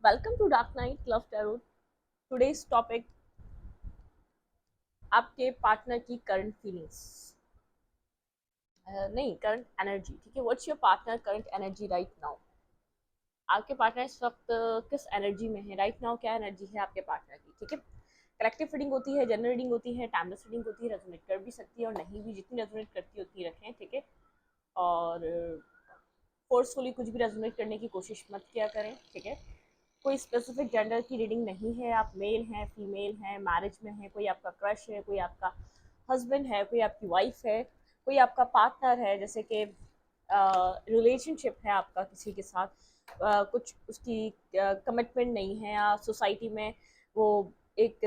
Welcome to Dark Night Love Tarot. Today's topic आपके partner की current feelings नहीं current energy. ठीक है, what's your partner current energy right now. आपके partner इस वक्त किस एनर्जी में है राइट नाउ. क्या एनर्जी है आपके पार्टनर की. ठीक है, कलेक्टिव रीडिंग होती है, जनरल रीडिंग होती है, टाइमलेस रीडिंग होती है. रेजोनेट कर भी सकती है और नहीं भी. जितनी रेजोनेट करती है उतनी रखें. ठीक है, और फोर्सफुली कुछ भी रेजोनेट करने की कोशिश मत किया करें. ठीक है, कोई स्पेसिफिक जेंडर की रीडिंग नहीं है. आप मेल हैं, फीमेल हैं, मैरिज में हैं, कोई आपका क्रश है, कोई आपका हस्बैंड है, कोई आपकी वाइफ है, कोई आपका पार्टनर है, जैसे कि रिलेशनशिप है आपका किसी के साथ, कुछ उसकी कमिटमेंट नहीं है या सोसाइटी में वो एक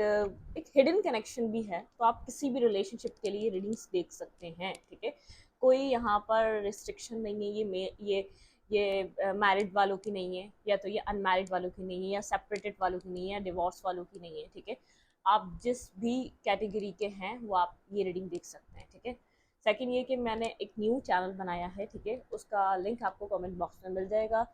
हिडन कनेक्शन भी है, तो आप किसी भी रिलेशनशिप के लिए रीडिंग्स देख सकते हैं. ठीक है, कोई यहाँ पर रिस्ट्रिक्शन नहीं है. ये मैरिड वालों की नहीं है, या तो ये अनमैरिड वालों की नहीं है, या सेपरेटेड वालों की नहीं है, या डिवोर्स वालों की नहीं है. ठीक है, आप जिस भी कैटेगरी के हैं वो आप ये रीडिंग देख सकते हैं. ठीक है, सेकंड ये कि मैंने एक न्यू चैनल बनाया है. ठीक है, उसका लिंक आपको कमेंट बॉक्स में मिल जाएगा.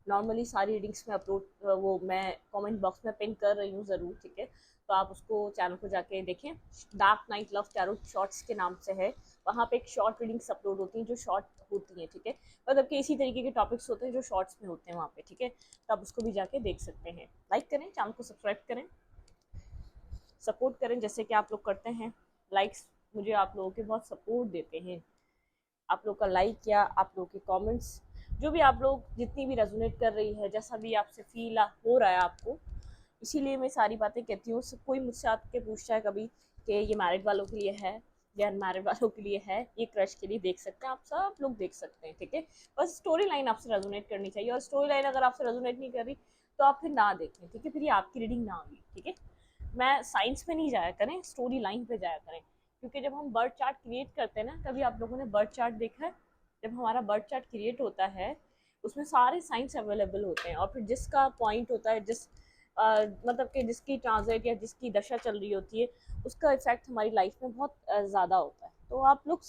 नॉर्मली सारी रीडिंग्स में अपलोड वो मैं कमेंट बॉक्स में पिन कर रही हूँ ज़रूर. ठीक है, तो आप उसको चैनल को जाके देखें. Dark night love tarot shorts के नाम से है. वहाँ पे एक शॉर्ट रीडिंग्स अपलोड होती हैं जो शॉर्ट होती हैं. ठीक है, मतलब कि इसी तरीके के टॉपिक्स होते हैं जो शॉर्ट्स में होते हैं वहाँ पे. ठीक है, तो आप उसको भी जाके देख सकते हैं. लाइक करें, चैनल को सब्सक्राइब करें, सपोर्ट करें जैसे कि आप लोग करते हैं. लाइक्स मुझे आप लोगों के बहुत सपोर्ट देते हैं. आप लोग का लाइक या आप लोग के कमेंट्स, जो भी आप लोग जितनी भी रेजोनेट कर रही है, जैसा भी आपसे फील हो रहा है आपको, इसीलिए मैं सारी बातें कहती हूँ. कोई मुझसे आके पूछता है कभी कि ये मैरिड वालों के लिए है या अनमैरिड वालों के लिए है, ये क्रश के लिए देख सकते हैं, आप सब लोग देख सकते हैं. ठीक है, बस स्टोरी लाइन आपसे रेजोनेट करनी चाहिए, और स्टोरी लाइन अगर आपसे रेजोनेट नहीं कर रही तो आप फिर ना देखें. ठीक है, फिर ये आपकी रीडिंग ना हुई. ठीक है, मैं साइंस में नहीं जाया करें, स्टोरी लाइन पे जाया करें. क्योंकि जब हम बर्थ चार्ट क्रिएट करते हैं ना, कभी आप लोगों ने बर्थ चार्ट देखा है, जब हमारा बर्थ चार्ट क्रिएट होता है उसमें सारे साइंस अवेलेबल होते हैं, और फिर जिसका पॉइंट होता है, मतलब कि जिसकी ट्रांजिट या जिसकी दशा चल रही होती है, उसका इफेक्ट हमारी लाइफ में बहुत ज़्यादा होता है. तो आप लोग,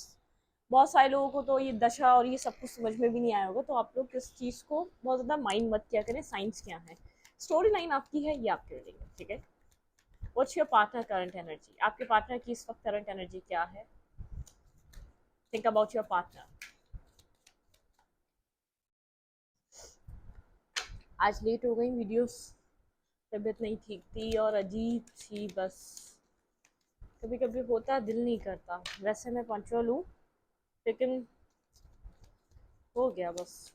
बहुत सारे लोगों को तो ये दशा और ये सब कुछ समझ में भी नहीं आया होगा, तो आप लोग इस चीज़ को बहुत ज़्यादा माइंड मत किया करें. साइंस क्या है, स्टोरी लाइन आपकी है, ये आपकी रीडिंग है. ठीक है, what's your partner current energy. आपके पार्टनर की इस वक्त करंट एनर्जी क्या है. Think about your partner. आज लेट हो गई वीडियोस, तबीयत नहीं ठीक थी और अजीब सी, बस कभी कभी होता, दिल नहीं करता. वैसे मैं पंचुअल हूँ, लेकिन हो गया बस.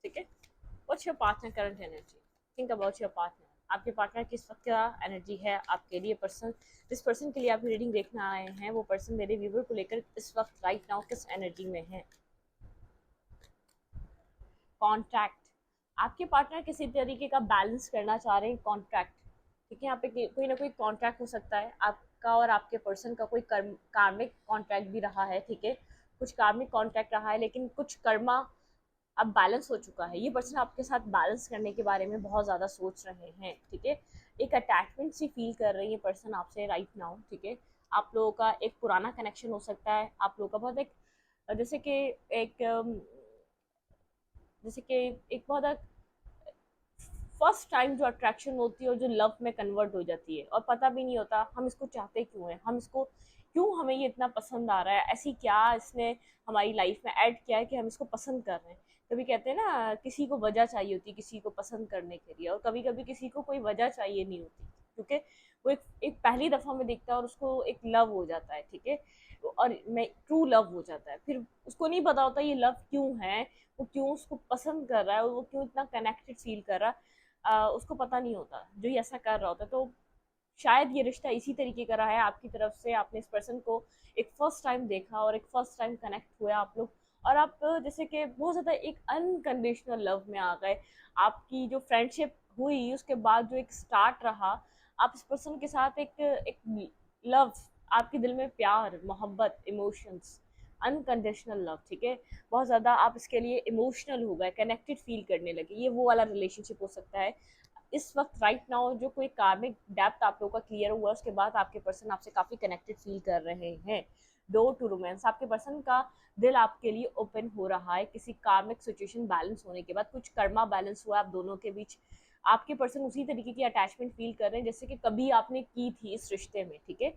ठीक है, what's your partner current energy. Think about your partner. आपके पार्टनर की इस वक्त क्या एनर्जी है आपके लिए. पर्सन, जिस पर्सन के लिए आप रीडिंग देखना आए हैं, वो पर्सन मेरे व्यूवर को लेकर इस वक्त राइट नाउ किस एनर्जी में है. कॉन्ट्रैक्ट. आपके पार्टनर किसी तरीके का बैलेंस करना चाह रहे हैं. कॉन्ट्रैक्ट. ठीक है, यहाँ पे कोई ना कोई कॉन्ट्रैक्ट हो सकता है आपका और आपके पर्सन का. कोई कार्मिक कॉन्ट्रैक्ट भी रहा है. ठीक है, कुछ कार्मिक कॉन्ट्रैक्ट रहा है, लेकिन कुछ कर्मा अब बैलेंस हो चुका है. ये पर्सन आपके साथ बैलेंस करने के बारे में बहुत ज़्यादा सोच रहे हैं. ठीक है, एक अटैचमेंट सी फील कर रही है पर्सन आपसे राइट नाउ. ठीक है, आप लोगों का एक पुराना कनेक्शन हो सकता है. आप लोगों का बहुत एक, जैसे कि एक जैसे कि एक बहुत फर्स्ट टाइम जो अट्रैक्शन होती है और जो लव में कन्वर्ट हो जाती है, और पता भी नहीं होता हम इसको चाहते क्यों हैं, हम इसको क्यों, हमें ये इतना पसंद आ रहा है, ऐसी क्या इसने हमारी लाइफ में ऐड किया है कि हम इसको पसंद कर रहे हैं. कभी कहते हैं ना, किसी को वजह चाहिए होती है किसी को पसंद करने के लिए, और कभी कभी किसी को कोई वजह चाहिए नहीं होती, क्योंकि वो एक पहली दफ़ा में देखता है और उसको एक लव हो जाता है. ठीक है, और मैं ट्रू लव हो जाता है. फिर उसको नहीं पता होता ये लव क्यों है, वो क्यों उसको पसंद कर रहा है, और वो क्यों इतना कनेक्टेड फील कर रहा है. उसको पता नहीं होता जो ये ऐसा कर रहा होता. तो शायद ये रिश्ता इसी तरीके का रहा है आपकी तरफ से. आपने इस पर्सन को एक फर्स्ट टाइम देखा और एक फर्स्ट टाइम कनेक्ट हुए आप लोग, और आप जैसे कि बहुत ज़्यादा एक अनकंडीशनल लव में आ गए. आपकी जो फ्रेंडशिप हुई उसके बाद जो एक स्टार्ट रहा, आप इस पर्सन के साथ एक एक लव, आपके दिल में प्यार, मोहब्बत, इमोशंस, अनकंडीशनल लव. ठीक है, बहुत ज़्यादा आप इसके लिए इमोशनल हो गए, कनेक्टेड फील करने लगे. ये वो वाला रिलेशनशिप हो सकता है इस वक्त राइट नाउ. जो कोई कार्मिक डेप्थ आप लोगों का क्लियर हुआ उसके बाद आपके पर्सन आपसे काफ़ी कनेक्टेड फील कर रहे हैं. Door to romance. आपके पर्सन का दिल आपके लिए ओपन हो रहा है किसी कार्मिक सिचुएशन बैलेंस होने के बाद. कुछ कर्मा बैलेंस हुआ आप दोनों के बीच, आपके पर्सन उसी तरीके की अटैचमेंट फील कर रहे हैं जैसे कि कभी आपने की थी इस रिश्ते में, ठीक है।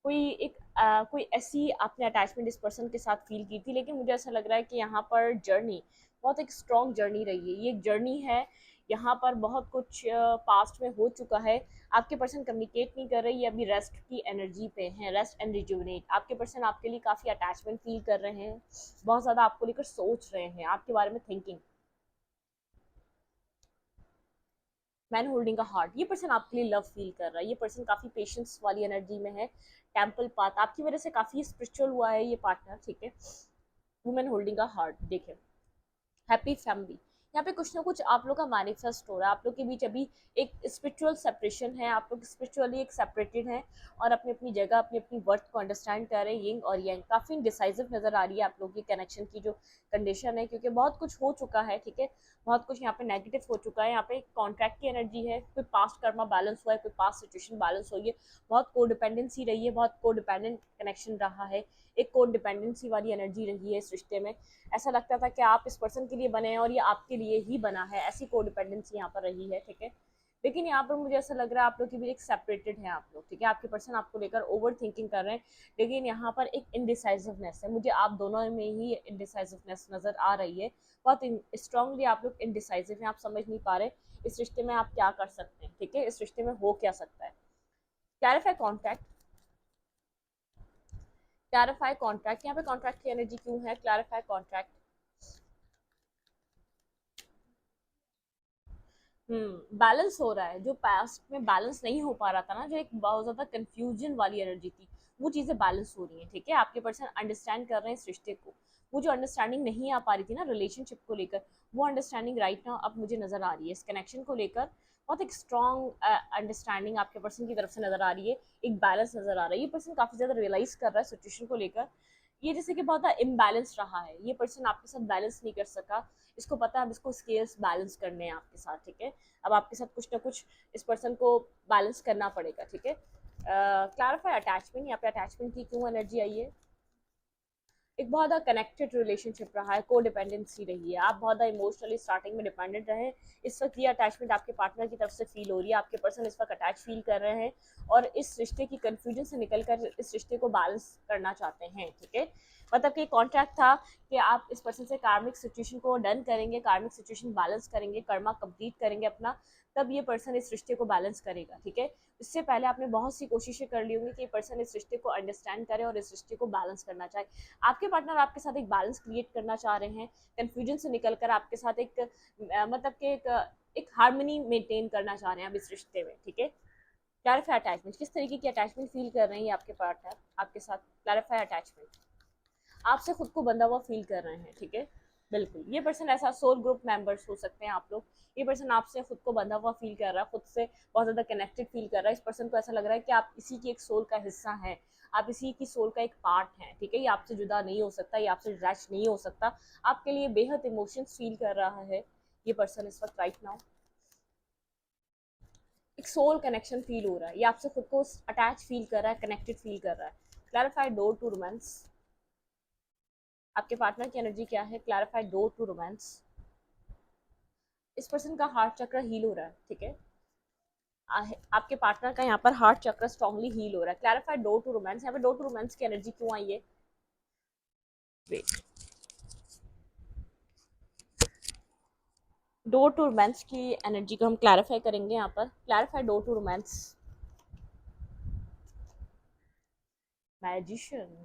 कोई ऐसी आपने अटैचमेंट इस पर्सन के साथ फील की थी, लेकिन मुझे ऐसा लग रहा है कि यहाँ पर जर्नी बहुत एक स्ट्रॉन्ग जर्नी रही है। ये एक जर्नी है, यहाँ पर बहुत कुछ पास्ट में हो चुका है। आपके पर्सन कम्युनिकेट नहीं कर रहे, ये अभी रेस्ट की एनर्जी पे हैं, रेस्ट एंड रिजुविनेट। आपके पर्सन आपके लिए काफ़ी अटैचमेंट फील कर रहे हैं, बहुत ज़्यादा आपको लेकर सोच रहे हैं, आपके बारे में thinking. Man holding a heart, ये पर्सन आपके लिए लव फील कर रहा है। ये पर्सन काफ़ी पेशेंस वाली एनर्जी में है। टेम्पल पाथ आपकी वजह से काफ़ी स्पिरिचुअल हुआ है ये पार्टनर, ठीक है। वुमेन होल्डिंग अ हार्ट, देखें हैप्पी फैमिली, यहाँ पे कुछ ना कुछ आप लोग का मैनिफेस्ट हो रहा है। आप लोग के बीच अभी एक स्पिरिचुअल सेपरेशन है, आप लोग स्पिरिचुअली एक सेपरेटेड हैं और अपनी अपनी जगह अपनी अपनी वर्थ को अंडरस्टैंड कर रहे हैं। यिंग और यंग काफ़ी डिसाइसिव नज़र आ रही है आप लोग की कनेक्शन की जो कंडीशन है, क्योंकि बहुत कुछ हो चुका है, ठीक है। बहुत कुछ यहाँ पे नेगेटिव हो चुका है, यहाँ पे एक कॉन्ट्रैक्ट की एनर्जी है, कोई पास्ट कर्मा बैलेंस हुआ है, कोई पास्ट सिचुएशन बैलेंस हुई है, बहुत कोडिपेंडेंसी रही है, बहुत कोडिपेंडेंट कनेक्शन रहा है, एक कोडिपेंडेंसी वाली एनर्जी रही है इस रिश्ते में। ऐसा लगता था कि आप इस पर्सन के लिए बने हैं और ये आपके लिए ही बना है, ऐसी कोडिपेंडेंसी यहाँ पर रही है, ठीक है। लेकिन यहाँ पर मुझे ऐसा लग रहा है आप लोग की भी एक सेपरेटेड है आप लोग, ठीक है। आपके पर्सन आपको लेकर ओवर थिंकिंग कर रहे हैं, लेकिन यहाँ पर एक इनडिसाइसिवनेस है, मुझे आप दोनों में ही इनडिसाइसिवनेस नजर आ रही है। बहुत स्ट्रांगली आप लोग इनडिसाइसिव हैं, आप समझ नहीं पा रहे इस रिश्ते में आप क्या कर सकते हैं, ठीक है। इस रिश्ते में हो क्या सकता है। क्लैरिफाई कॉन्टैक्ट, क्लैरिफाई कॉन्ट्रैक्ट, यहाँ पे कॉन्ट्रैक्ट की एनर्जी क्यों है। क्लैरिफाई कॉन्ट्रैक्ट, बैलेंस हो रहा है, जो पास्ट में बैलेंस नहीं हो पा रहा था ना, जो एक बहुत ज्यादा कंफ्यूजन वाली एनर्जी थी, वो चीजें बैलेंस हो रही हैं, ठीक है। आपके पर्सन अंडरस्टैंड कर रहे हैं इस रिश्ते को, वो जो अंडरस्टैंडिंग नहीं आ पा रही थी ना रिलेशनशिप को लेकर, वो अंडरस्टैंडिंग राइट नाउ अब मुझे नजर आ रही है इस कनेक्शन को लेकर। बहुत एक स्ट्रॉन्ग अंडरस्टैंडिंग आपके पर्सन की तरफ से नजर आ रही है, एक बैलेंस नजर आ रहा है। ये पर्सन काफी ज्यादा रियलाइज कर रहा है सिचुएशन को लेकर, ये जैसे कि बहुत इम्बैलेंस रहा है, ये पर्सन आपके साथ बैलेंस नहीं कर सका, इसको पता है अब इसको स्केल्स बैलेंस करने हैं आपके साथ, ठीक है। अब आपके साथ कुछ ना कुछ इस पर्सन को बैलेंस करना पड़ेगा, ठीक है। क्लैरिफाई अटैचमेंट, यहाँ पे अटैचमेंट की क्यों एनर्जी आई है। एक बहुत ज़्यादा कनेक्टेड रिलेशनशिप रहा है, को डिपेंडेंसी रही है, आप बहुत ज़्यादा इमोशनली स्टार्टिंग में डिपेंडेंट रहे। इस वक्त ये अटैचमेंट आपके पार्टनर की तरफ से फील हो रही है, आपके पर्सन इस वक्त अटैच फील कर रहे हैं और इस रिश्ते की कन्फ्यूजन से निकलकर इस रिश्ते को बैलेंस करना चाहते हैं, ठीक है। मतलब कि कॉन्ट्रैक्ट था कि आप इस पर्सन से कार्मिक सिचुएशन को डन करेंगे, कार्मिक सिचुएशन बैलेंस करेंगे, कर्मा कंप्लीट करेंगे अपना, तब ये पर्सन इस रिश्ते को बैलेंस करेगा, ठीक है। इससे पहले आपने बहुत सी कोशिशें कर ली होंगी कि ये पर्सन इस रिश्ते को अंडरस्टैंड करे और इस रिश्ते को बैलेंस करना चाहे। आपके पार्टनर आपके साथ एक बैलेंस क्रिएट करना चाह रहे हैं, कंफ्यूजन से निकलकर आपके साथ एक मतलब कि एक हार्मनी मेंटेन करना चाह रहे हैं आप इस रिश्ते में, ठीक है। क्लैरिफाई अटैचमेंट, किस तरीके की अटैचमेंट फील कर रहे हैं आपके पार्टनर आपके साथ। क्लैरिफाई अटैचमेंट, आपसे खुद को बंधा हुआ फील कर रहे हैं, ठीक है। बिल्कुल, ये पर्सन ऐसा सोल ग्रुप मेंबर्स हो सकते हैं आप लोग। ये पर्सन आपसे खुद को बंधा हुआ फील कर रहा है, खुद से बहुत ज़्यादा कनेक्टेड फील कर रहा है। इस पर्सन को ऐसा लग रहा है कि आप इसी की एक सोल का हिस्सा हैं, आप इसी की सोल का एक पार्ट हैं, ठीक है। ये आपसे जुदा नहीं हो सकता, ये आपसे डिटैच नहीं हो सकता, आपके लिए बेहद इमोशंस फील कर रहा है ये पर्सन इस वक्त राइट नाउ। एक सोल कनेक्शन फील हो रहा है, ये आपसे खुद को अटैच फील कर रहा है, कनेक्टेड फील कर रहा है। क्लैरिफाई डोर टू रोमांस, आपके पार्टनर की एनर्जी क्या है। क्लैरिफाई डोर टू रोमांस, इस पर्सन का हार्ट चक्र हील हो रहा है, ठीक है। आपके पार्टनर का यहाँ पर हार्ट चक्र स्ट्रांगली हील हो रहा है। क्लैरिफाई डोर टू रोमांस, यहाँ पे डोर टू रोमांस की एनर्जी क्यों आई है। डोर टू रोमांस की एनर्जी को हम क्लैरिफाई करेंगे यहाँ पर। Clarify door to romance, magician,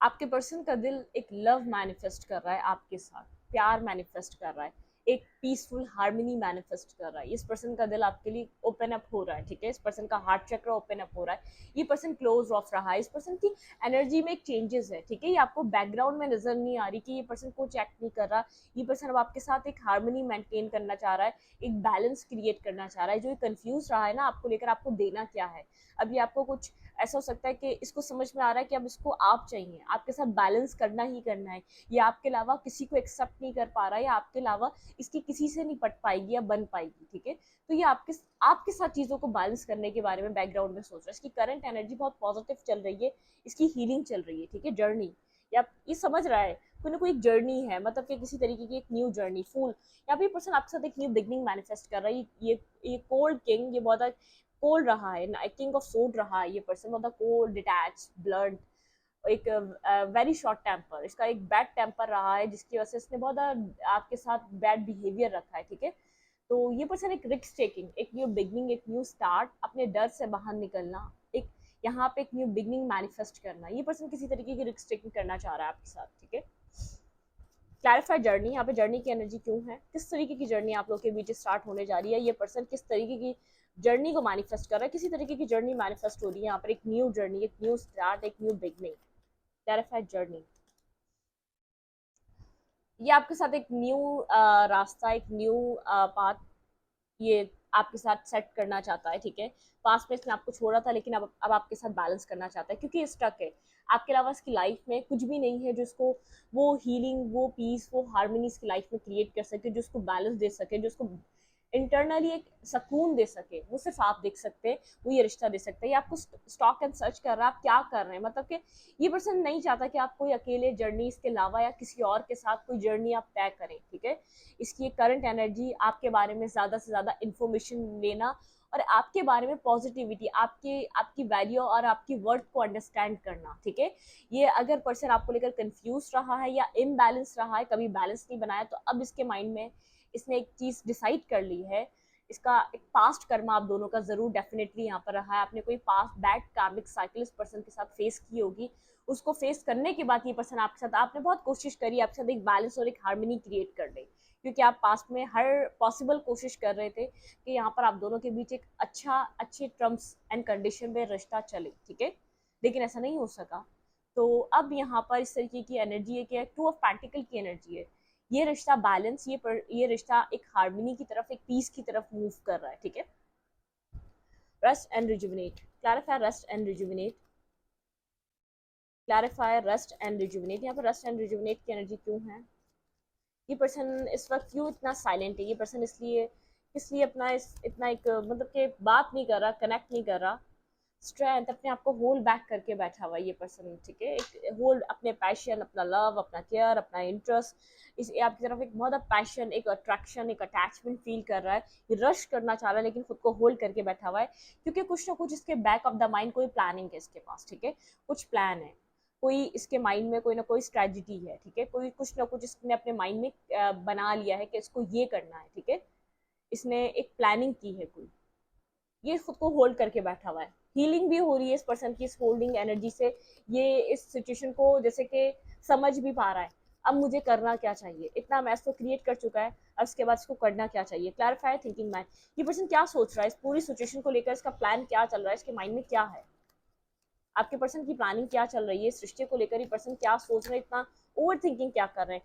आपके पर्सन का दिल एक लव मैनिफेस्ट कर रहा है आपके साथ, प्यार मैनिफेस्ट कर रहा है, एक पीसफुल हार्मनी मैनिफेस्ट कर रहा है। इस पर्सन का दिल आपके लिए ओपन अप हो रहा है, ठीक है। इस पर्सन का हार्ट चक्र ओपन अप हो रहा है, ये पर्सन क्लोज ऑफ रहा है। इस पर्सन की एनर्जी में एक चेंजेस है, ठीक है। ये आपको बैकग्राउंड में नजर नहीं आ रही कि ये पर्सन कुछ एक्ट नहीं कर रहा, ये पर्सन अब आपके साथ एक हार्मनी मेंटेन करना चाह रहा है, एक बैलेंस क्रिएट करना चाह रहा है। जो कंफ्यूज रहा है ना आपको लेकर, आपको देना क्या है। अभी आपको कुछ ऐसा हो सकता है कि इसको समझ में आ रहा है कि अब इसको आप चाहिए, आपके साथ बैलेंस करना ही करना है, ये आपके अलावा किसी को एक्सेप्ट नहीं कर पा रहा है, या आपके अलावा इसकी किसी से नहीं पट पाएगी या बन पाएगी, ठीक है। तो ये आपके साथ चीज़ों को बैलेंस करने के बारे में बैकग्राउंड में सोच रहा है। इसकी करंट एनर्जी बहुत पॉजिटिव चल रही है, इसकी हीलिंग चल रही है, ठीक है, जर्नी। या ये समझ रहा है कोई ना कोई एक जर्नी है, मतलब कि किसी तरीके की एक न्यू जर्नी फुल, या फिर पर्सन आपके साथ एक न्यू बिगनिंग मैनिफेस्ट कर रहा है। ये कोल्ड किंग, ये बहुत कोल्ड रहा है, किंग ऑफ सोड रहा है ये पर्सन, बहुत कोल्ड, डिटैच, ब्लड, एक वेरी शॉर्ट टेम्पर, इसका एक बैड टेम्पर रहा है जिसकी वजह से इसने बहुत आपके साथ बैड बिहेवियर रखा है, ठीक है। तो ये पर्सन एक रिस्क टेकिंग, एक न्यू बिगनिंग, एक न्यू स्टार्ट, अपने डर से बाहर निकलना, एक यहाँ पे एक न्यू बिगनिंग मैनिफेस्ट करना, ये पर्सन किसी तरीके की रिस्क टेकिंग करना चाह रहा है आपके साथ, ठीक है। क्लैरिफाइड जर्नी, यहाँ पे जर्नी की एनर्जी क्यों है, किस तरीके की जर्नी आप लोग के बीच स्टार्ट होने जा रही है, ये पर्सन किस तरीके की जर्नी को मैनिफेस्ट कर रहा है, किसी तरीके की जर्नी मैनिफेस्ट हो रही है यहाँ पर, एक न्यू जर्नी, एक न्यू स्टार्ट, एक न्यू बिगनिंग। क्लैरिफाइड जर्नी, ये आपके साथ एक न्यू रास्ता, एक न्यू पाथ ये आपके साथ सेट करना चाहता है, ठीक है। पास्ट में इसने आपको छोड़ा था, लेकिन अब आपके साथ बैलेंस करना चाहता है, क्योंकि ये स्टक है आपके अलावा, इसकी लाइफ में कुछ भी नहीं है जो इसको वो हीलिंग, वो पीस, वो हार्मनी इसकी लाइफ में क्रिएट कर सके, जो उसको बैलेंस दे सके, जो उसको इंटरनली एक सुकून दे सके, वो सिर्फ आप देख सकते हैं, वो ये रिश्ता दे सकते हैं। ये आपको स्टॉक एंड सर्च कर रहा है, आप क्या कर रहे हैं, मतलब कि ये पर्सन नहीं चाहता कि आप कोई अकेले जर्नी इसके अलावा या किसी और के साथ कोई जर्नी आप तय करें, ठीक है। इसकी करंट एनर्जी आपके बारे में ज़्यादा से ज़्यादा इंफॉर्मेशन लेना और आपके बारे में पॉजिटिविटी, आपकी वैल्यू और आपकी वर्थ को अंडरस्टैंड करना, ठीक है। ये अगर पर्सन आपको लेकर कंफ्यूज रहा है या इम्बैलेंस रहा है, कभी बैलेंस नहीं बनाया, तो अब इसके माइंड में इसने एक चीज डिसाइड कर ली है, इसका एक पास्ट कर्मा आप दोनों का जरूर डेफिनेटली यहाँ पर रहा है, आपने कोई पास्ट बैड कार्मिक साइकिल इस पर्सन के साथ फेस की होगी, उसको फेस करने के बाद ये पर्सन आपके साथ, आपने बहुत कोशिश करी आपके साथ एक बैलेंस और एक हार्मनी क्रिएट कर ले, क्योंकि आप पास्ट में हर पॉसिबल कोशिश कर रहे थे कि यहाँ पर आप दोनों के बीच एक अच्छे टर्म्स एंड कंडीशन में रिश्ता चले, ठीक है, लेकिन ऐसा नहीं हो सका। तो अब यहाँ पर इस तरीके की एनर्जी है कि टू ऑफ पेंटिकल की एनर्जी है, ये रिश्ता बैलेंस, ये रिश्ता एक हार्मनी की तरफ, एक पीस की तरफ मूव कर रहा है, ठीक है। Rest and rejuvenate, clarify rest and rejuvenate, clarify rest and rejuvenate, यहाँ पर रेस्ट एंड रिजुविनेट की एनर्जी क्यों है, ये पर्सन इस वक्त क्यों इतना साइलेंट है, ये पर्सन इसलिए अपना इतना एक मतलब कि बात नहीं कर रहा, कनेक्ट नहीं कर रहा, स्ट्रेंथ अपने आप को होल्ड बैक करके बैठा हुआ ये पर्सन, ठीक है। एक होल्ड अपने पैशन, अपना लव, अपना केयर, अपना इंटरेस्ट, इस आपकी तरफ एक बहुत पैशन, एक अट्रैक्शन, एक अटैचमेंट फील कर रहा है, ये रश करना चाह रहा है, लेकिन खुद को होल्ड करके बैठा हुआ है, क्योंकि कुछ ना कुछ इसके बैक ऑफ द माइंड कोई प्लानिंग है इसके पास, ठीक है, कुछ प्लान है, कोई इसके माइंड में कोई ना कोई स्ट्रेटजी है, ठीक है, कोई कुछ ना कुछ इसने अपने माइंड में बना लिया है कि इसको ये करना है, ठीक है, इसने एक प्लानिंग की है कोई, ये खुद को होल्ड करके बैठा हुआ है, हीलिंग भी हो रही है इस पर्सन की इस होल्डिंग एनर्जी से, ये इस सिचुएशन को जैसे कि समझ भी पा रहा है, अब मुझे करना क्या चाहिए, इतना मैस तो क्रिएट कर चुका है, अब इसके बाद इसको करना क्या चाहिए, क्लैरिफाई थिंकिंग मैन, ये पर्सन क्या सोच रहा है इस पूरी सिचुएशन को लेकर, इसका प्लान क्या चल रहा है, इसके माइंड में क्या है, आपके पर्सन की प्लानिंग क्या चल रही है, सृष्टि को लेकर ये पर्सन क्या सोच रहे हैं, इतना ओवर थिंकिंग क्या कर रहे हैं।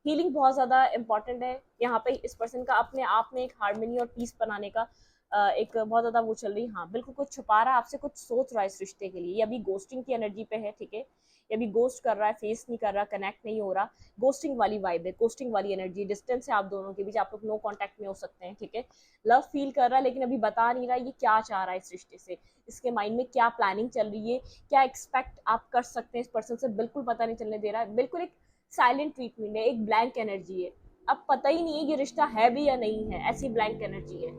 हीलिंग बहुत ज़्यादा इंपॉर्टेंट है यहाँ पे, इस पर्सन का अपने आप में एक हार्मनी और पीस बनाने का एक बहुत ज़्यादा वो चल रही है, हाँ बिल्कुल, कुछ छुपा रहा है आपसे, कुछ सोच रहा है इस रिश्ते के लिए, ये अभी गोस्टिंग की एनर्जी पे है, ठीक है, ये अभी गोस्ट कर रहा है, फेस नहीं कर रहा, कनेक्ट नहीं हो रहा, गोस्टिंग वाली वाइब है, गोस्टिंग वाली एनर्जी, डिस्टेंस है आप दोनों के बीच, आप लोग नो कॉन्टैक्ट में हो सकते हैं, ठीक है, लव फील कर रहा है, लेकिन अभी बता नहीं रहा ये क्या चाह रहा है इस रिश्ते से, इसके माइंड में क्या प्लानिंग चल रही है, क्या एक्सपेक्ट आप कर सकते हैं इस पर्सन से, बिल्कुल पता नहीं चलने दे रहा है, बिल्कुल एक साइलेंट ट्रीटमेंट है, एक ब्लैंक एनर्जी है, अब पता ही नहीं है ये रिश्ता है भी या नहीं है, ऐसी ब्लैंक एनर्जी है,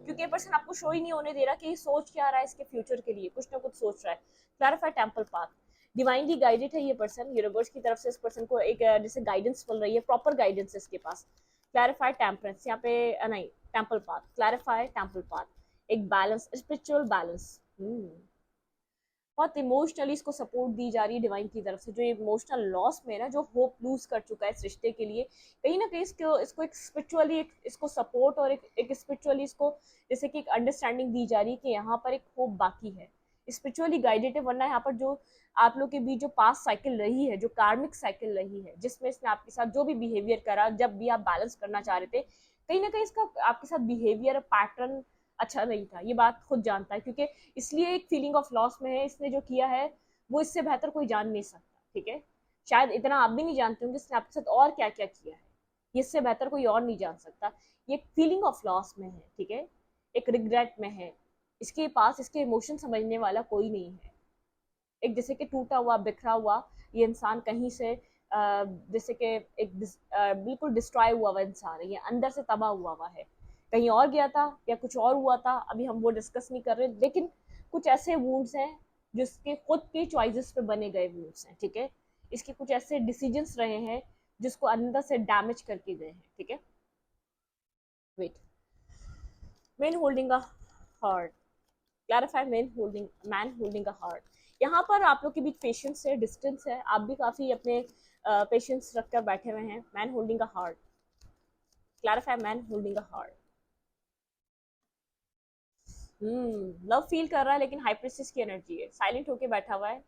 क्योंकि ये पर्सन आपको शो ही नहीं होने दे रहा कि ये सोच क्या रहा है इसके फ्यूचर के लिए, कुछ ना कुछ सोच रहा है। Clarify temple path, divinely guided है ये पर्सन, यूनिवर्स की तरफ से इस पर्सन को एक जैसे गाइडेंस मिल रही है, प्रॉपर गाइडेंस है इसके पास। क्लैरिफाई टेम्परेंस, यहाँ पे नहीं, temple path, clarify temple path, एक बैलेंस, स्पिरिचुअल बैलेंस, बहुत इमोशनली इसको सपोर्ट दी जा रही है डिवाइन की तरफ से, जो इमोशनल लॉस में ना, जो होप लूज कर चुका है इस रिश्ते के लिए, कहीं ना कहीं इसको एक स्पिरिचुअली इसको सपोर्ट और एक स्पिरिचुअली इसको जैसे कि एक अंडरस्टैंडिंग दी जा रही है कि यहाँ पर एक होप बाकी है, स्पिरिचुअली गाइडेड है, वरना यहाँ पर जो आप लोग के बीच जो पास्ट साइकिल रही है, जो कार्मिक साइकिल रही है, जिसमें इसने आपके साथ जो भी बिहेवियर करा, जब भी आप बैलेंस करना चाह रहे थे, कहीं ना कहीं इसका आपके साथ बिहेवियर पैटर्न अच्छा नहीं था, ये बात खुद जानता है, क्योंकि इसलिए एक फीलिंग ऑफ लॉस में है, इसने जो किया है वो इससे बेहतर कोई जान नहीं सकता, ठीक है, शायद इतना आप भी नहीं जानते होंगे इसने आपके साथ और क्या क्या किया है, इससे बेहतर कोई और नहीं जान सकता, ये फीलिंग ऑफ लॉस में है, ठीक है, एक रिग्रेट में है, इसके पास इसके इमोशन समझने वाला कोई नहीं है, एक जैसे कि टूटा हुआ, बिखरा हुआ ये इंसान कहीं से जैसे कि एक बिल्कुल डिस्ट्रॉय हुआ हुआ इंसान है, ये अंदर से तबाह हुआ हुआ है, कहीं और गया था या कुछ और हुआ था, अभी हम वो डिस्कस नहीं कर रहे, लेकिन कुछ ऐसे वूंड्स हैं जिसके खुद के चॉइसेस पे बने गए वूंड्स हैं, ठीक है। इसके कुछ ऐसे डिसीजंस रहे हैं जिसको अंदर से डैमेज करके गए हैं, ठीक है। Wait, man holding a heart, clarify man holding a heart. यहाँ पर आप लोग के बीच पेशेंस है, डिस्टेंस है, आप भी काफी अपने पेशेंस रखकर बैठे हुए हैं। Man holding a heart, clarify man holding a heart. Love feel कर रहा है लेकिन हाइप्रेसिस की एनर्जी है, साइलेंट होके बैठा हुआ है,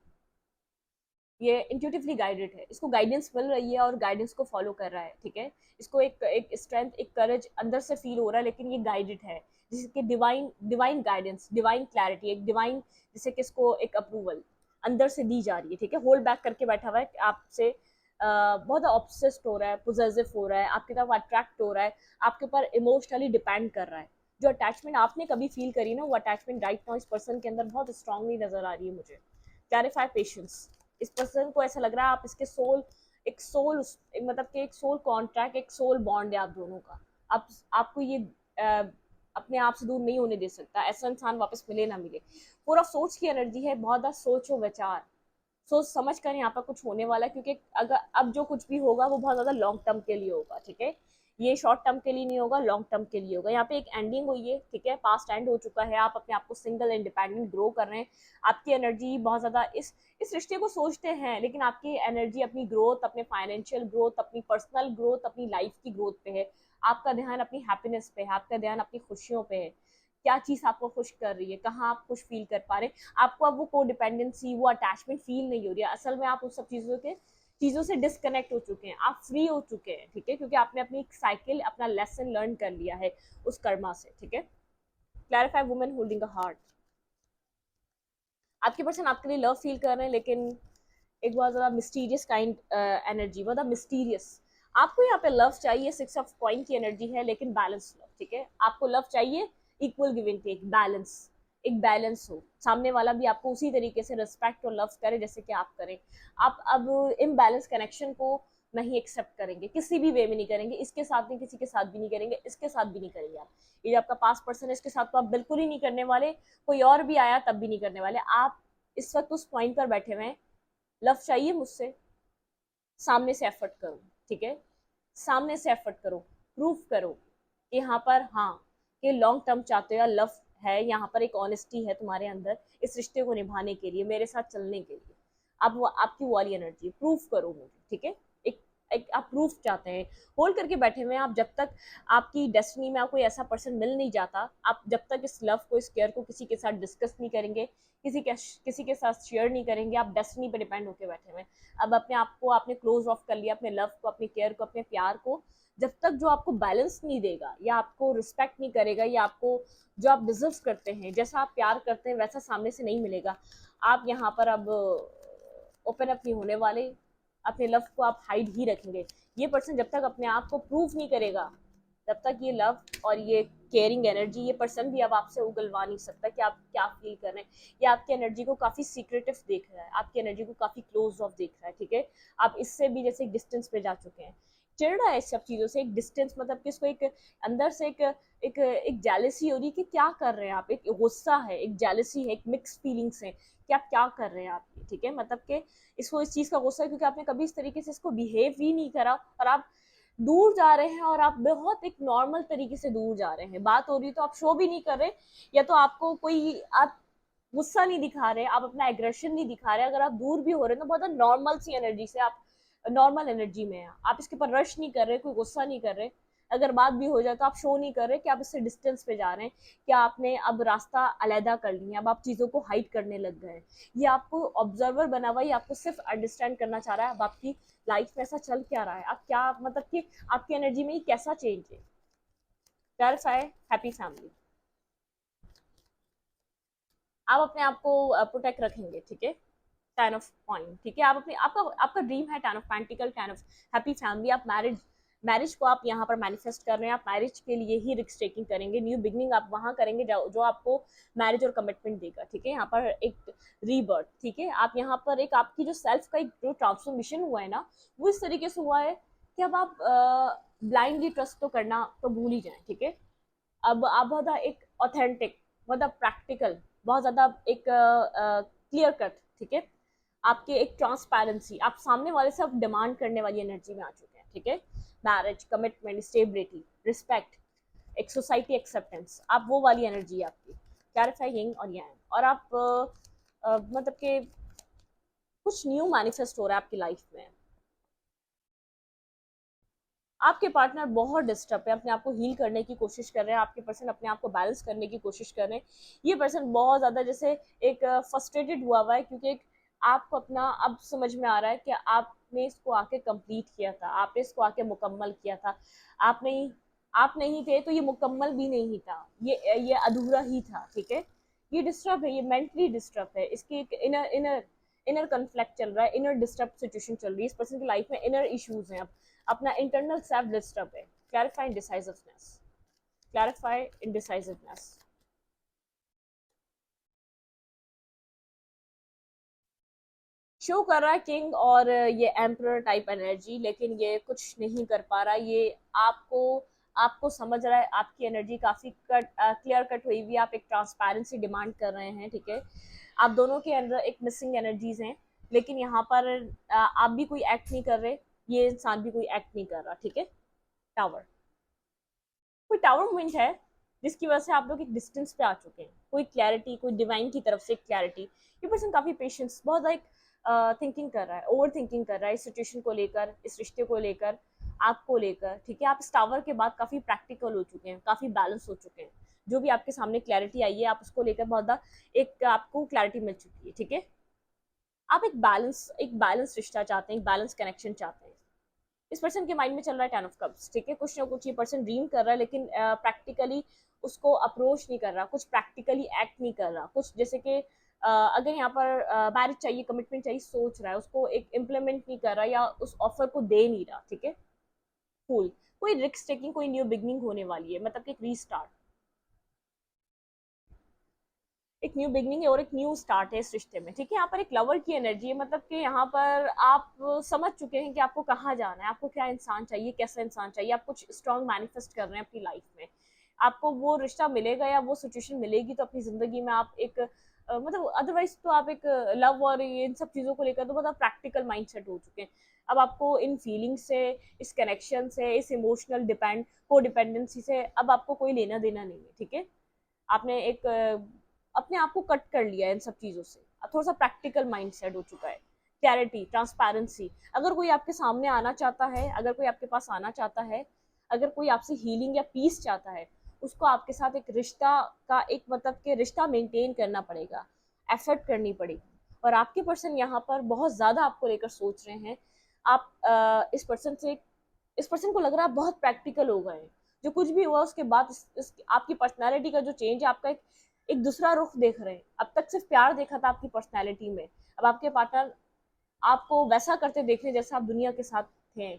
ये इंट्यूटिवली गाइडेड है, इसको गाइडेंस मिल रही है और गाइडेंस को फॉलो कर रहा है, ठीक है। इसको एक स्ट्रेंथ, एक करेज अंदर से फील हो रहा है, लेकिन ये गाइडेड है, जिसके divine divine guidance, divine clarity, एक डिवाइन जिसे किसको एक अप्रूवल अंदर से दी जा रही है, ठीक है। होल्ड बैक करके बैठा हुआ है आपसे, बहुत ऑब्सेस्ड हो रहा है, पोजेसिव हो रहा है, आपकी तरफ अट्रैक्ट हो रहा है, आपके ऊपर इमोशनली डिपेंड कर रहा है। जो अटैचमेंट आपने कभी फील करी ना, वो अटैचमेंट राइट नाउ इस पर्सन के अंदर बहुत स्ट्रांगली नजर आ रही है मुझे। क्लैरिफाई पेशेंस, इस पर्सन को ऐसा लग रहा है आप इसके सोल, एक सोल, मतलब कि एक सोल कॉन्ट्रैक्ट, एक सोल बॉन्ड है आप दोनों का। आप आपको ये अपने आप से दूर नहीं होने दे सकता, ऐसा इंसान वापस मिले ना मिले। पूरा सोच की एनर्जी है, बहुत ज़्यादा सोचो विचार, सोच समझ कर यहाँ पर कुछ होने वाला है, क्योंकि अगर अब जो कुछ भी होगा वो बहुत ज़्यादा लॉन्ग टर्म के लिए होगा, ठीक है। ये शॉर्ट टर्म के लिए नहीं होगा, लॉन्ग टर्म के लिए होगा। यहाँ पे एक एंडिंग हुई है, ठीक है, पास्ट एंड हो चुका है, आप अपने आप को सिंगल इंडिपेंडेंट ग्रो कर रहे हैं। आपकी एनर्जी बहुत ज़्यादा इस रिश्ते को सोचते हैं, लेकिन आपकी एनर्जी अपनी ग्रोथ, अपने फाइनेंशियल ग्रोथ, अपनी पर्सनल ग्रोथ, अपनी लाइफ की ग्रोथ पे है। आपका ध्यान अपनी हैप्पीनेस पे है, आपका ध्यान अपनी खुशियों पे है, क्या चीज़ आपको खुश कर रही है, कहाँ आप खुश फील कर पा रहे हैं। आपको अब वो कोडिपेंडेंसी, वो अटैचमेंट फील नहीं हो रही है, असल में आप उस सब चीज़ों से डिस्कनेक्ट हो चुके हैं, आप फ्री हो चुके हैं, ठीक है, क्योंकि आपने अपनी साइकिल, अपना लेसन लर्न कर लिया है उस कर्मा से, ठीक है। Clarify women holding a heart, आपके पर्सन आपके लिए लव फील कर रहे हैं, लेकिन एक बहुत ज़्यादा मिस्टीरियस काइंड एनर्जी, बहुत मिस्टीरियस। आपको यहाँ पे लव चाहिए, 6 ऑफ कॉइन की एनर्जी है, लेकिन बैलेंस लव, ठीक है। आपको लव चाहिए equal give and take, balance, एक बैलेंस हो, सामने वाला भी आपको उसी तरीके से रिस्पेक्ट और लव करे जैसे कि आप करें। आप अब इम्बैलेंस कनेक्शन को नहीं एक्सेप्ट करेंगे, किसी भी वे में नहीं करेंगे, इसके साथ नहीं, किसी के साथ भी नहीं करेंगे, इसके साथ भी नहीं करेंगे आप। ये आपका पास्ट पर्सन है, इसके साथ तो आप बिल्कुल ही नहीं करने वाले, कोई और भी आया तब भी नहीं करने वाले। आप इस वक्त उस पॉइंट पर बैठे हुए हैं, लव चाहिए मुझसे, सामने से एफर्ट करो, ठीक है, सामने से एफर्ट करो, प्रूव करो कि यहाँ पर हाँ, कि लॉन्ग टर्म चाहते हो या लव है, यहाँ पर एक ऑनेस्टी है तुम्हारे अंदर इस रिश्ते को निभाने के लिए, मेरे साथ चलने के लिए। आप वो, आपकी वो वाली एनर्जी प्रूव करो मुझे, ठीक है। एक एक आप प्रूफ चाहते हैं, होल्ड करके बैठे हुए हैं आप। जब तक आपकी डेस्टिनी में कोई ऐसा पर्सन मिल नहीं जाता, आप जब तक इस लव को, इस केयर को किसी के साथ डिस्कस नहीं करेंगे, किसी के साथ शेयर नहीं करेंगे, आप डेस्टिनी पे डिपेंड होकर बैठे हुए हैं। अब अपने आप को आपने क्लोज ऑफ कर लिया, अपने लव को, अपने केयर को, अपने प्यार को। जब तक जो आपको बैलेंस नहीं देगा, या आपको रिस्पेक्ट नहीं करेगा, या आपको जो आप डिजर्व करते हैं, जैसा आप प्यार करते हैं वैसा सामने से नहीं मिलेगा, आप यहाँ पर अब ओपन अप नहीं होने वाले, अपने लव को आप हाइड ही रखेंगे। ये पर्सन जब तक अपने आप को प्रूव नहीं करेगा, तब तक ये लव और ये केयरिंग एनर्जी, ये पर्सन भी अब आपसे उगलवा नहीं सकता कि आप क्या फील कर रहे हैं। ये आपकी एनर्जी को काफी सीक्रेटिव देख रहा है, आपकी एनर्जी को काफी क्लोज ऑफ देख रहा है, ठीक है। आप इससे भी जैसे एक डिस्टेंस पे जा चुके हैं, चिढ़ रहा है इस सब चीजों से, एक डिस्टेंस, मतलब कि इसको एक अंदर से एक जेलसी हो रही है कि क्या कर रहे हैं आप, एक गुस्सा है, एक जेलसी है, एक मिक्स फीलिंग्स है कि आप क्या कर रहे हैं आप, ठीक है। मतलब कि इसको इस चीज का गुस्सा है क्योंकि आपने कभी इस तरीके से इसको बिहेव ही नहीं करा, और आप दूर जा रहे हैं, और आप बहुत एक नॉर्मल तरीके से दूर जा रहे हैं। बात हो रही तो आप शो भी नहीं कर रहे, या तो आपको कोई, आप गुस्सा नहीं दिखा रहे, आप अपना एग्रेशन नहीं दिखा रहे। अगर आप दूर भी हो रहे हैं तो बहुत नॉर्मल सी एनर्जी से, आप नॉर्मल एनर्जी में हैं, आप इसके ऊपर रश नहीं कर रहे, कोई गुस्सा नहीं कर रहे। अगर बात भी हो जाए तो आप शो नहीं कर रहे कि आप इससे डिस्टेंस पे जा रहे हैं, कि आपने अब रास्ता अलहदा कर लिया, अब आप चीज़ों को हाइड करने लग गए हैं। ये आपको ऑब्जर्वर बना हुआ, ये आपको सिर्फ अंडरस्टैंड करना चाह रहा है अब आपकी लाइफ में ऐसा चल क्या रहा है, आप क्या, मतलब कि आपकी एनर्जी में ये कैसा चेंज है। क्लैरिफाई हैप्पी फैमिली, आप अपने आप को प्रोटेक्ट रखेंगे, ठीक है। 10 ऑफ कॉइन, ठीक है, आप अपने, आपका आपका ड्रीम है 10 of pentacle, 10 of happy family, आप मैरिज मैरिज को आप यहाँ पर मैनिफेस्ट कर रहे हैं, आप मैरिज के लिए ही रिस्क टेकिंग करेंगे, न्यू बिगनिंग आप वहाँ करेंगे जो आपको मैरिज और कमिटमेंट देगा, ठीक है। यहाँ पर एक रीबर्थ, ठीक है। आप यहाँ पर एक आपकी जो सेल्फ का एक जो ट्रांसफॉर्मेशन हुआ है ना, वो इस तरीके से हुआ है कि अब आप ब्लाइंडली ट्रस्ट तो करना तो भूल ही जाए, ठीक है। अब आप बहुत एक ऑथेंटिक, मतलब प्रैक्टिकल, बहुत ज्यादा एक क्लियर कट, ठीक है। आपके एक ट्रांसपेरेंसी, आप सामने वाले से आप डिमांड करने वाली एनर्जी में आ चुके हैं, ठीक है। मैरिज, कमिटमेंट, स्टेबिलिटी, रिस्पेक्ट, एक सोसाइटी एक्सेप्टेंस, आप वो वाली एनर्जी है आपकी। क्लैरिफाई यिंग और यांग, और आप मतलब कि कुछ न्यू मैनिफेस्ट हो रहा है आपकी लाइफ में। आपके पार्टनर बहुत डिस्टर्ब है, अपने आप को हील करने की कोशिश कर रहे हैं, आपके पर्सन अपने आप को बैलेंस करने की कोशिश कर रहे हैं। ये पर्सन बहुत ज्यादा जैसे एक फ्रस्ट्रेटेड हुआ है, क्योंकि आपको अपना अब समझ में आ रहा है कि आपने इसको आके कंप्लीट किया था, आपने इसको आके मुकम्मल किया था। आप नहीं थे तो ये मुकम्मल भी नहीं था, ये अधूरा ही था, ठीक है। ये डिस्टर्ब है, ये मेंटली डिस्टर्ब है, इसकी एक इनर इनर इनर कन्फ्लिक्ट चल रहा है, इनर डिस्टर्ब सिचुएशन चल रही है, इस पर्सन की लाइफ में इनर इश्यूज हैं। अब अपना इंटरनल सेल्फ डिस्टर्ब है। Clarify indecisiveness, clarify indecisiveness. Show कर रहा है किंग और ये एम्परर टाइप एनर्जी, लेकिन ये कुछ नहीं कर पा रहा। ये आपको आपको समझ रहा है, आपकी एनर्जी काफी क्लियर कट हुई हुई है, आप एक ट्रांसपेरेंसी डिमांड कर रहे हैं, ठीक है। आप दोनों के अंदर एक मिसिंग एनर्जीज हैं, लेकिन यहाँ पर आप भी कोई एक्ट नहीं कर रहे, ये इंसान भी कोई एक्ट नहीं कर रहा, ठीक है। टावर, कोई टावर मूवमेंट है जिसकी वजह से आप लोग एक डिस्टेंस पे आ चुके हैं, कोई क्लैरिटी, कोई डिवाइन की तरफ से क्लैरिटी। ये पर्सन काफी पेशेंस, बहुत लाइक थिंकिंग कर रहा है, ओवर थिंकिंग कर रहा है इस सिचुएशन को लेकर, इस रिश्ते को लेकर, आपको लेकर, ठीक है। आप इस टावर के बाद काफी प्रैक्टिकल हो चुके हैं, काफी बैलेंस हो चुके हैं। जो भी आपके सामने क्लैरिटी आई है, आप उसको लेकर बहुत एक आपको क्लैरिटी मिल चुकी है, ठीक है। आप एक बैलेंस रिश्ता चाहते हैं, एक बैलेंस कनेक्शन चाहते हैं। इस पर्सन के माइंड में चल रहा है 10 ऑफ कप्स, ठीक है। कुछ ना कुछ ये पर्सन ड्रीम कर रहा है, लेकिन प्रैक्टिकली उसको अप्रोच नहीं कर रहा, कुछ प्रैक्टिकली एक्ट नहीं कर रहा, कुछ जैसे कि अगर यहाँ पर मैरिज चाहिए, कमिटमेंट चाहिए, सोच रहा है, उसको एक इम्प्लीमेंट नहीं कर रहा या उस ऑफर को दे नहीं रहा, ठीक है। फूल, कोई रिस्क टेकिंग, कोई न्यू बिगनिंग होने वाली है, मतलब कि एक रीस्टार्ट, एक न्यू बिगनिंग है और एक न्यू स्टार्ट है इस रिश्ते में, ठीक है। यहाँ पर एक लवर की एनर्जी है, मतलब कि यहाँ पर आप समझ चुके हैं कि आपको कहाँ जाना है, आपको क्या इंसान चाहिए, कैसा इंसान चाहिए, आप कुछ स्ट्रॉन्ग मैनिफेस्ट कर रहे हैं अपनी लाइफ में। आपको वो रिश्ता मिलेगा या वो सिचुएशन मिलेगी तो अपनी जिंदगी में आप एक मतलब अदरवाइज तो आप एक लव और इन सब चीजों को लेकर तो बहुत प्रैक्टिकल माइंड सेट हो चुके हैं। अब आपको इन फीलिंग से, इस कनेक्शन से, इस इमोशनल को डिपेंडेंसी से अब आपको कोई लेना देना नहीं है, ठीक है। आपने एक अपने आप को कट कर लिया है इन सब चीजों से, अब थोड़ा सा प्रैक्टिकल माइंड सेट हो चुका है। क्लैरिटी, ट्रांसपेरेंसी, अगर कोई आपके सामने आना चाहता है, अगर कोई आपके पास आना चाहता है, अगर कोई आपसे हीलिंग या पीस चाहता है, उसको आपके साथ एक रिश्ता का एक मतलब के रिश्ता मेंटेन करना पड़ेगा, एफर्ट करनी पड़ेगी। और आपके पर्सन यहाँ पर बहुत ज्यादा आपको लेकर सोच रहे हैं। आप इस पर्सन को लग रहा है बहुत प्रैक्टिकल हो गए हैं, जो कुछ भी हुआ उसके बाद आपकी पर्सनैलिटी का जो चेंज है, आपका एक दूसरा रुख देख रहे हैं। अब तक सिर्फ प्यार देखा था आपकी पर्सनैलिटी में, अब आपके पार्टनर आपको वैसा करते देख रहे जैसा आप दुनिया के साथ थे।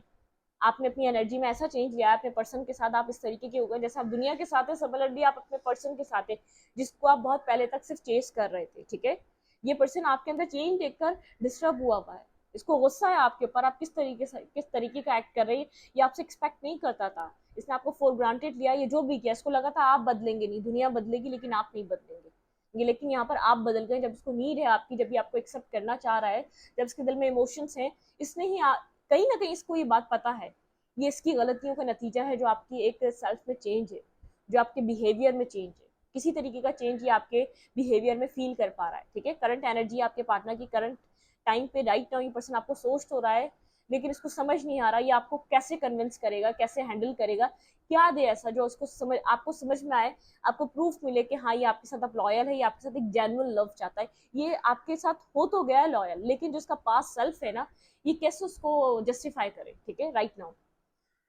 आपने अपनी एनर्जी में ऐसा चेंज लिया है अपने पर्सन के साथ, आप इस तरीके के हो गए जैसे आप दुनिया के साथ है, सिमिलरली आप अपने पर्सन के साथ है जिसको आप बहुत पहले तक सिर्फ चेस कर रहे थे, ठीक है। ये पर्सन आपके अंदर चेंज देखकर डिस्टर्ब हुआ है, इसको गुस्सा है आपके ऊपर, आप किस तरीके का एक्ट कर रहे हैं, ये आपसे एक्सपेक्ट नहीं करता था। इसने आपको फॉर ग्रांटेड लिया, ये जो भी किया इसको लगा था आप बदलेंगे नहीं, दुनिया बदलेगी लेकिन आप नहीं बदलेंगे। ये लेकिन यहाँ पर आप बदल गए, जब इसको नीड है आपकी, जब ये आपको एक्सेप्ट करना चाह रहा है, जब इसके दिल में इमोशंस हैं, इसने ही कहीं ना कहीं इसको ये बात पता है, ये इसकी गलतियों का नतीजा है, जो आपकी एक सेल्फ में चेंज है, जो आपके बिहेवियर में चेंज है, किसी तरीके का चेंज ये आपके बिहेवियर में फील कर पा रहा है, ठीक है। करंट एनर्जी आपके पार्टनर की, करंट टाइम पे राइट नाउ ये पर्सन आपको सोच तो रहा है, लेकिन इसको समझ नहीं आ रहा ये आपको कैसे कन्विंस करेगा, कैसे हैंडल करेगा, क्या दे ऐसा जो उसको आपको समझ में आए, आपको प्रूफ मिले कि हाँ ये आपके साथ अब लॉयल है, ये आपके साथ एक जेन्युइन लव चाहता है। ये आपके साथ हो तो गया है लॉयल, लेकिन जो उसका पास सेल्फ है ना, ये कैसे उसको जस्टिफाई करे, ठीक है, राइट नाउ।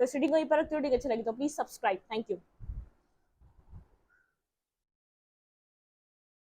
तो रीडिंग वहीं पर रखती हूँ, अच्छा लगी तो प्लीज सब्सक्राइब, थैंक यू।